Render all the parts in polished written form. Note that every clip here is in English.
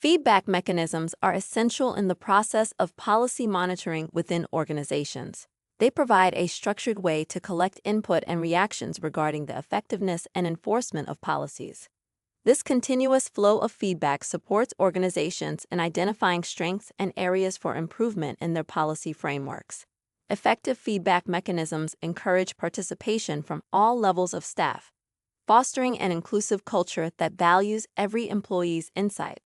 Feedback mechanisms are essential in the process of policy monitoring within organizations. They provide a structured way to collect input and reactions regarding the effectiveness and enforcement of policies. This continuous flow of feedback supports organizations in identifying strengths and areas for improvement in their policy frameworks. Effective feedback mechanisms encourage participation from all levels of staff, fostering an inclusive culture that values every employee's insight.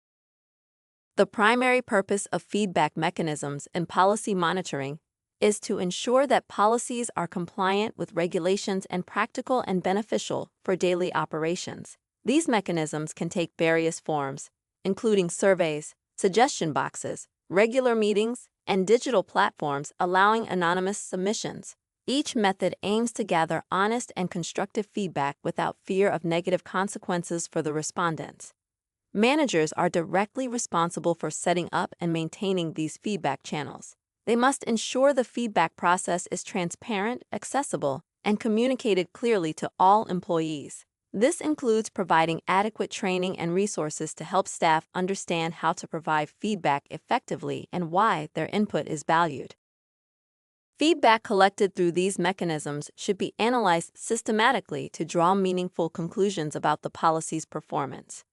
The primary purpose of feedback mechanisms in policy monitoring is to ensure that policies are compliant with regulations and practical and beneficial for daily operations. These mechanisms can take various forms, including surveys, suggestion boxes, regular meetings, and digital platforms allowing anonymous submissions. Each method aims to gather honest and constructive feedback without fear of negative consequences for the respondents. Managers are directly responsible for setting up and maintaining these feedback channels. They must ensure the feedback process is transparent, accessible, and communicated clearly to all employees. This includes providing adequate training and resources to help staff understand how to provide feedback effectively and why their input is valued. Feedback collected through these mechanisms should be analyzed systematically to draw meaningful conclusions about the policy's performance.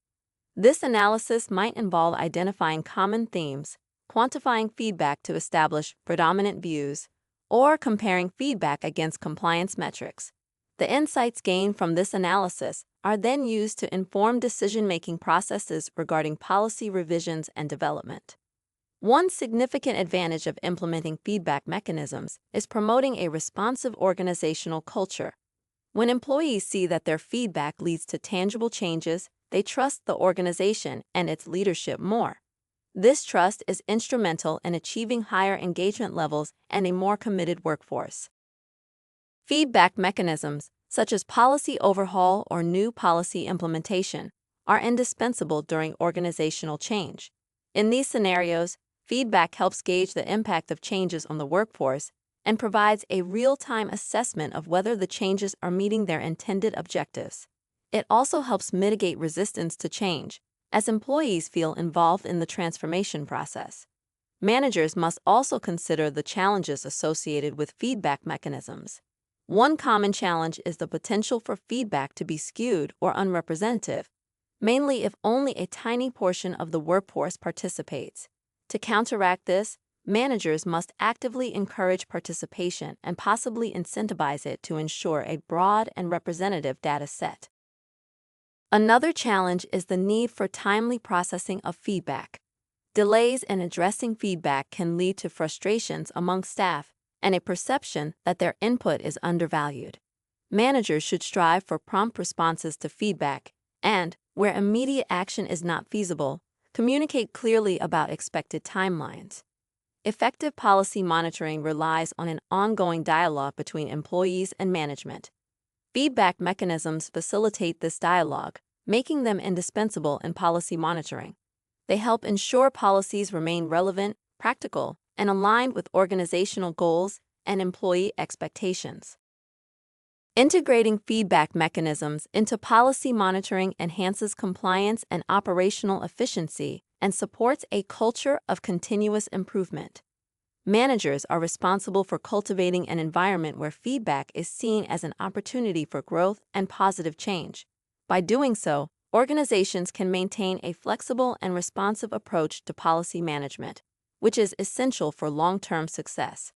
This analysis might involve identifying common themes, quantifying feedback to establish predominant views, or comparing feedback against compliance metrics. The insights gained from this analysis are then used to inform decision-making processes regarding policy revisions and development. One significant advantage of implementing feedback mechanisms is promoting a responsive organizational culture. When employees see that their feedback leads to tangible changes, they trust the organization and its leadership more. This trust is instrumental in achieving higher engagement levels and a more committed workforce. Feedback mechanisms, such as policy overhaul or new policy implementation, are indispensable during organizational change. In these scenarios, feedback helps gauge the impact of changes on the workforce and provides a real-time assessment of whether the changes are meeting their intended objectives. It also helps mitigate resistance to change, as employees feel involved in the transformation process. Managers must also consider the challenges associated with feedback mechanisms. One common challenge is the potential for feedback to be skewed or unrepresentative, mainly if only a tiny portion of the workforce participates. To counteract this, managers must actively encourage participation and possibly incentivize it to ensure a broad and representative data set. Another challenge is the need for timely processing of feedback. Delays in addressing feedback can lead to frustrations among staff and a perception that their input is undervalued. Managers should strive for prompt responses to feedback and, where immediate action is not feasible, communicate clearly about expected timelines. Effective policy monitoring relies on an ongoing dialogue between employees and management. Feedback mechanisms facilitate this dialogue, making them indispensable in policy monitoring. They help ensure policies remain relevant, practical, and aligned with organizational goals and employee expectations. Integrating feedback mechanisms into policy monitoring enhances compliance and operational efficiency and supports a culture of continuous improvement. Managers are responsible for cultivating an environment where feedback is seen as an opportunity for growth and positive change. By doing so, organizations can maintain a flexible and responsive approach to policy management, which is essential for long-term success.